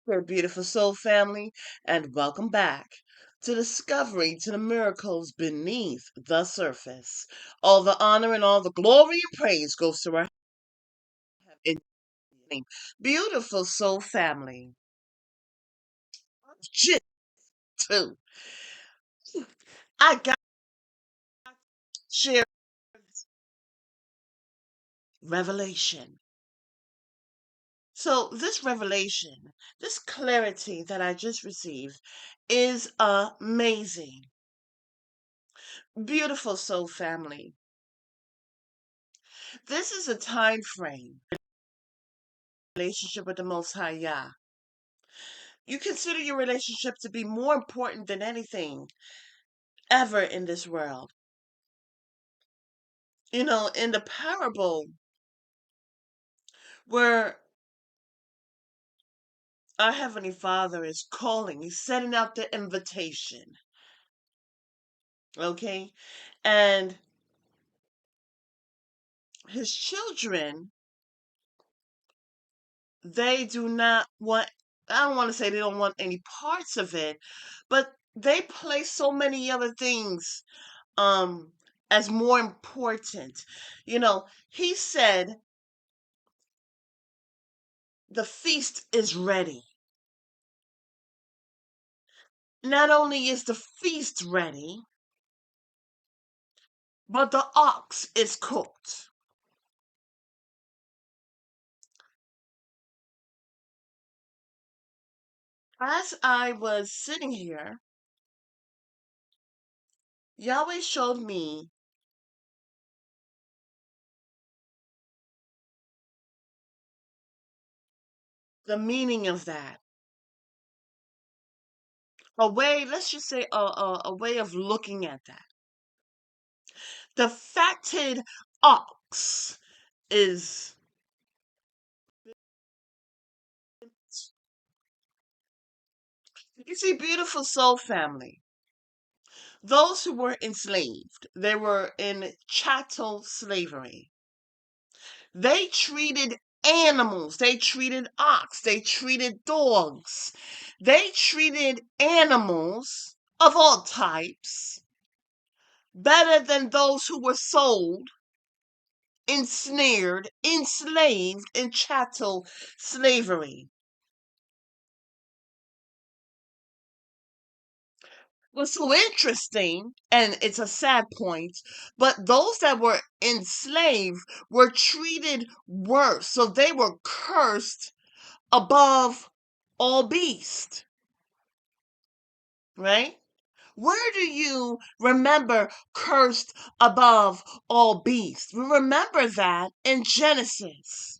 Your beautiful soul family, and welcome back to Discovery to the Miracles Beneath the Surface. All the honor and all the glory and praise goes to our beautiful soul family. Shit, too. I got to share revelation. So, this revelation, this clarity that I just received is amazing. Beautiful soul family. This is a time frame relationship with the Most High Yah. You consider your relationship to be more important than anything ever in this world. In the parable where our Heavenly Father is calling, He's setting out the invitation. Okay? And His children, they do not want, I don't want to say they don't want any parts of it, but they place so many other things as more important. He said the feast is ready. Not only is the feast ready, but the ox is cooked. As I was sitting here, Yahweh showed me the meaning of that. A way, let's just say, a way of looking at that. The fatted ox is, you see, beautiful soul family. Those who were enslaved, they were in chattel slavery. They treated animals, they treated ox, they treated dogs, they treated animals of all types better than those who were sold, ensnared, enslaved in chattel slavery. What's so interesting, and it's a sad point, but those that were enslaved were treated worse. So they were cursed above all beasts, right? Where do you remember cursed above all beasts? We remember that in Genesis.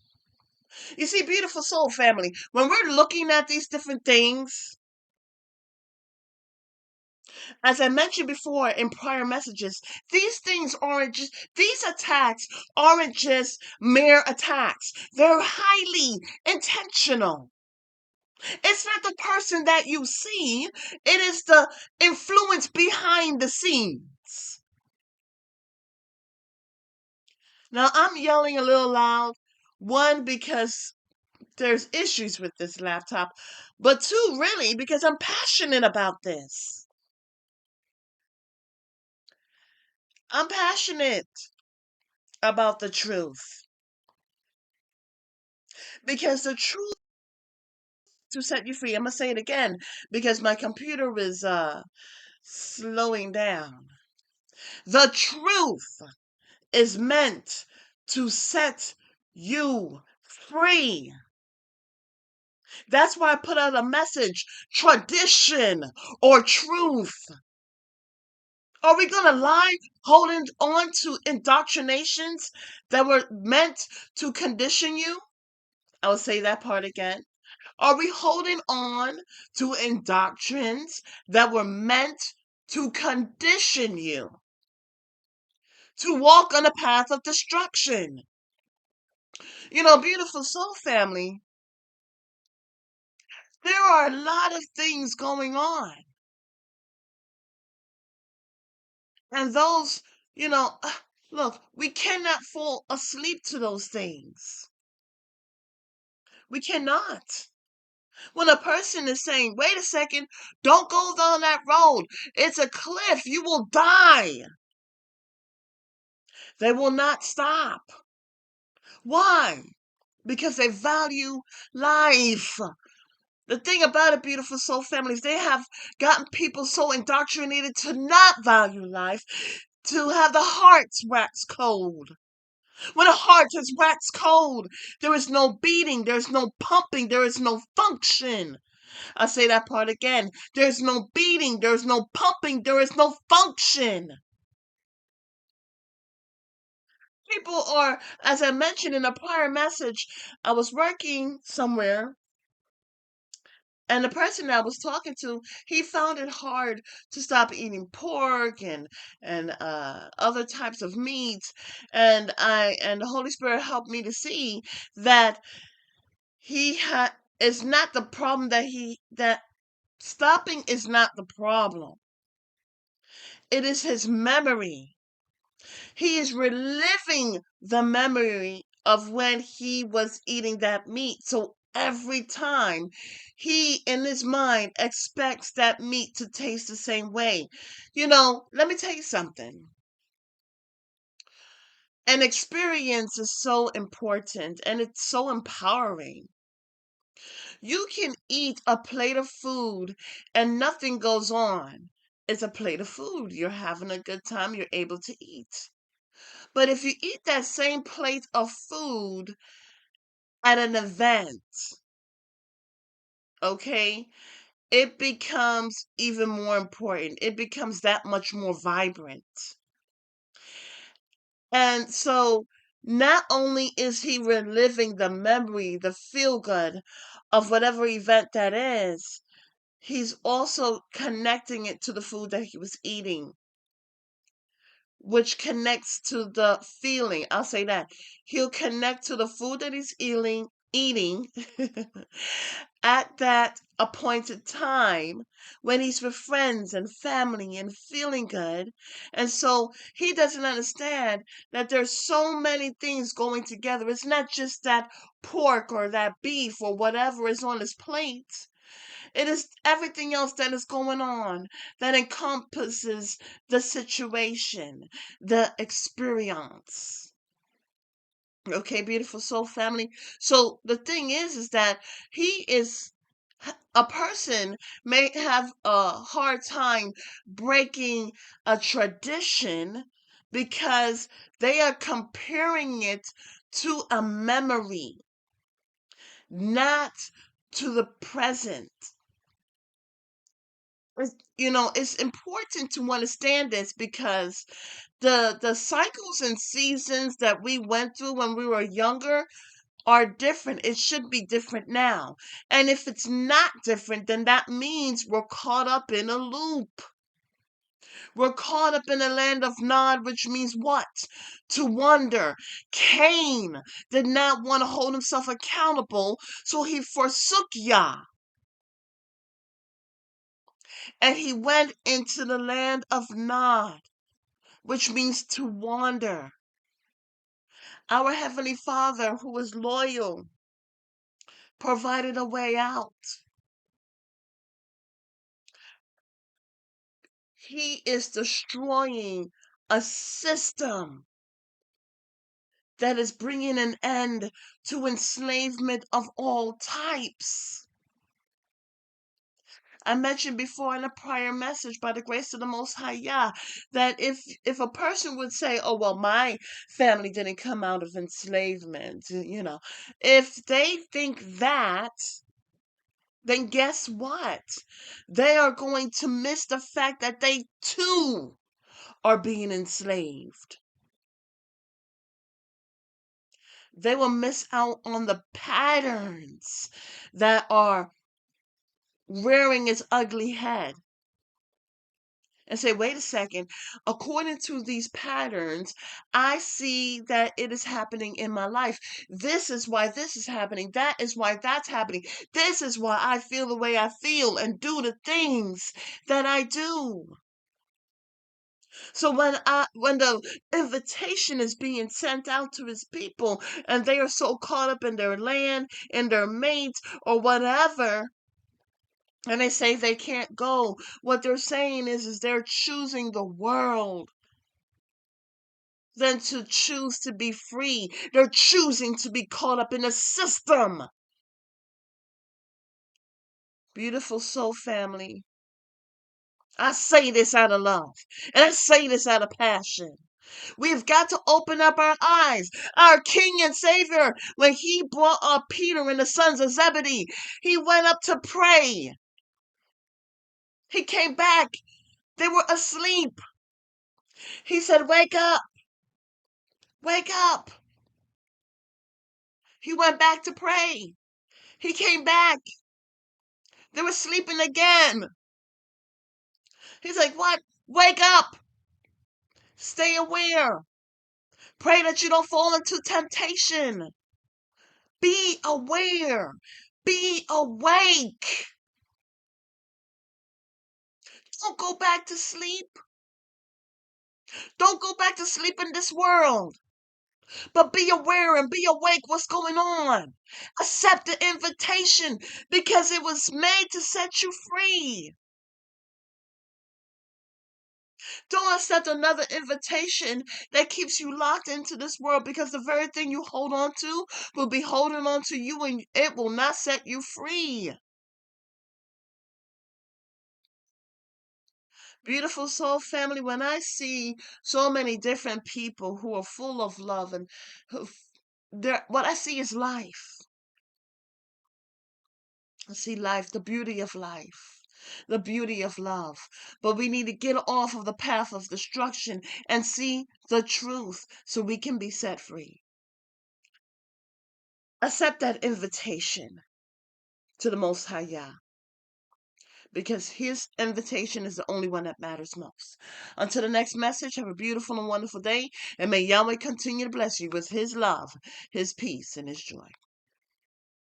You see, beautiful soul family, when we're looking at these different things, as I mentioned before in prior messages, these attacks aren't just mere attacks. They're highly intentional. It's not the person that you see, it is the influence behind the scenes. Now, I'm yelling a little loud, one, because there's issues with this laptop, but two, really, because I'm passionate about this. I'm passionate about the truth because the truth to set you free. I'm gonna say it again because my computer was slowing down. The truth is meant to set you free. That's why I put out a message, tradition or truth. Are we going to lie holding on to indoctrinations that were meant to condition you? I'll say that part again. Are we holding on to indoctrines that were meant to condition you to walk on a path of destruction? Beautiful soul family, there are a lot of things going on. And those, look, we cannot fall asleep to those things. We cannot. When a person is saying, wait a second, don't go down that road. It's a cliff. You will die. They will not stop. Why? Because they value life. The thing about it, beautiful soul families, they have gotten people so indoctrinated to not value life, to have the hearts wax cold. When a heart is wax cold, there is no beating, there's no pumping, there is no function. I'll say that part again. There's no beating, there's no pumping, there is no function. People are, as I mentioned in a prior message, I was working somewhere, and the person I was talking to, he found it hard to stop eating pork and other types of meats, and the Holy Spirit helped me to see that he had it's not the problem that stopping is not the problem. It is his memory. He is reliving the memory of when he was eating that meat. So every time he, in his mind, expects that meat to taste the same way. Let me tell you something. An experience is so important and it's so empowering. You can eat a plate of food and nothing goes on. It's a plate of food. You're having a good time. You're able to eat. But if you eat that same plate of food at an event, okay, it becomes even more important. It becomes that much more vibrant. And so not only is he reliving the memory, the feel good of whatever event that is, he's also connecting it to the food that he was eating, which connects to the feeling. I'll say that. He'll connect to the food that he's eating at that appointed time when he's with friends and family and feeling good. And so he doesn't understand that there's so many things going together. It's not just that pork or that beef or whatever is on his plate. It is everything else that is going on that encompasses the situation, the experience. Okay, beautiful soul family. So the thing is that he is a person may have a hard time breaking a tradition because they are comparing it to a memory, not to the present. It's important to understand this because the cycles and seasons that we went through when we were younger are different. It should be different now. And if it's not different, then that means we're caught up in a loop. We're caught up in the land of Nod, which means what? To wonder. Cain did not want to hold himself accountable, so he forsook Yah. And he went into the land of Nod, which means to wander. Our Heavenly Father, who is loyal, provided a way out. He is destroying a system that is bringing an end to enslavement of all types. I mentioned before in a prior message, by the grace of the Most High Yah, that if a person would say, "Oh well, my family didn't come out of enslavement," if they think that, then guess what? They are going to miss the fact that they too are being enslaved. They will miss out on the patterns that are rearing its ugly head and say, wait a second, according to these patterns, I see that it is happening in my life. This is why this is happening. That is why that's happening. This is why I feel the way I feel and do the things that I do. So when the invitation is being sent out to his people and they are so caught up in their land, in their mates or whatever, and they say they can't go, what they're saying is they're choosing the world than to choose to be free. They're choosing to be caught up in a system. Beautiful soul family. I say this out of love, and I say this out of passion. We've got to open up our eyes. Our King and Savior, when he brought up Peter and the sons of Zebedee, he went up to pray. He came back. They were asleep. He said, "Wake up, wake up." He went back to pray. He came back. They were sleeping again. He's like, "What? Wake up. Stay aware. Pray that you don't fall into temptation. Be aware. Be awake. Don't go back to sleep. Don't go back to sleep in this world. But be aware and be awake what's going on. Accept the invitation because it was made to set you free. Don't accept another invitation that keeps you locked into this world because the very thing you hold on to will be holding on to you and it will not set you free. Beautiful soul family, when I see so many different people who are full of love and what I see is life. I see life, the beauty of life, the beauty of love. But we need to get off of the path of destruction and see the truth so we can be set free. Accept that invitation to the Most High Yah, because his invitation is the only one that matters most. Until the next message, have a beautiful and wonderful day, and may Yahweh continue to bless you with his love, his peace, and his joy.